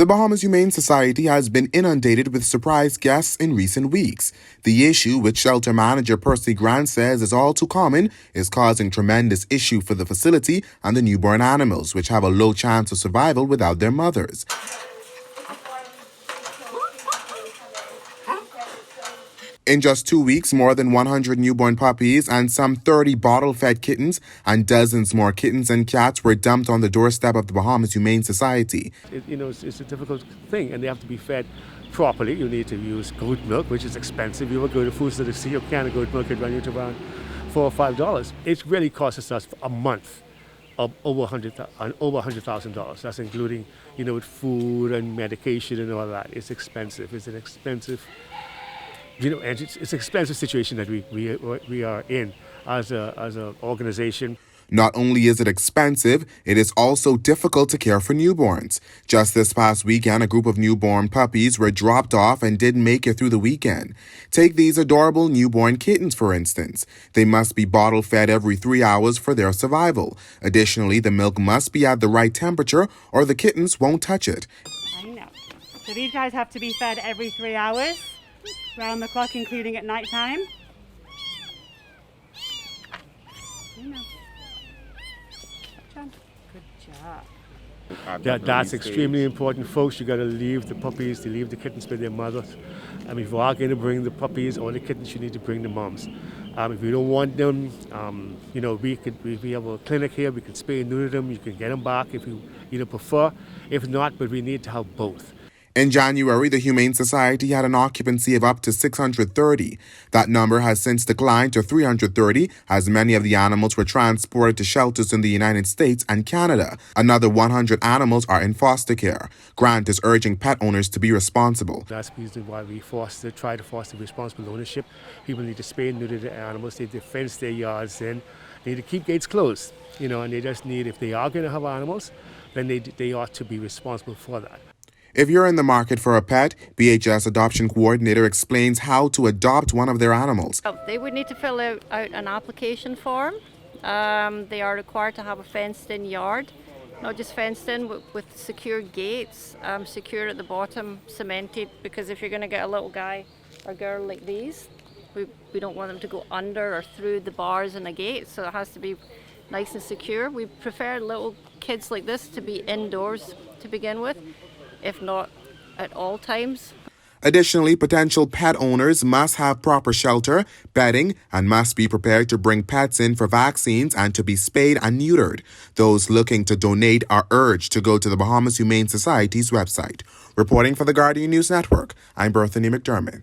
The Bahamas Humane Society has been inundated with surprise guests in recent weeks. The issue, which shelter manager Percy Grant says is all too common, is causing tremendous issue for the facility and the newborn animals, which have a low chance of survival without their mothers. In just 2 weeks, more than 100 newborn puppies and some 30 bottle-fed kittens and dozens more kittens and cats were dumped on the doorstep of the Bahamas Humane Society. It's a difficult thing, and they have to be fed properly. You need to use goat milk, which is expensive. You will go to food store to see a can of goat milk could run you to around $4 or $5. It really costs us a month of over $100,000. That's including, with food and medication and all that. It's expensive. It's an expensive. And it's an expensive situation that we are in as an organization. Not only is it expensive, it is also difficult to care for newborns. Just this past weekend, a group of newborn puppies were dropped off and didn't make it through the weekend. Take these adorable newborn kittens, for instance. They must be bottle fed every 3 hours for their survival. Additionally, the milk must be at the right temperature or the kittens won't touch it. I know. So these guys have to be fed every 3 hours? Round the clock, including at night time. Good job. That's extremely important, folks. You got to leave the puppies, to leave the kittens with their mothers. If you are going to bring the puppies or the kittens, you need to bring the moms. If you don't want them, we have a clinic here. We can spay and neuter them. You can get them back if you prefer. If not, but we need to have both. In January, the Humane Society had an occupancy of up to 630. That number has since declined to 330, as many of the animals were transported to shelters in the United States and Canada. Another 100 animals are in foster care. Grant is urging pet owners to be responsible. That's the reason why we try to foster responsible ownership. People need to spay and neuter the animals. They need to fence their yards in. They need to keep gates closed, and they just need, if they are going to have animals, then they ought to be responsible for that. If you're in the market for a pet, BHS Adoption Coordinator explains how to adopt one of their animals. They would need to fill out an application form. They are required to have a fenced-in yard, not just fenced in with secure gates, secure at the bottom, cemented, because if you're going to get a little guy or girl like these, we don't want them to go under or through the bars in a gate, so it has to be nice and secure. We prefer little kids like this to be indoors to begin with, if not at all times. Additionally, potential pet owners must have proper shelter, bedding, and must be prepared to bring pets in for vaccines and to be spayed and neutered. Those looking to donate are urged to go to the Bahamas Humane Society's website. Reporting for the Guardian News Network, I'm Berthany McDermott.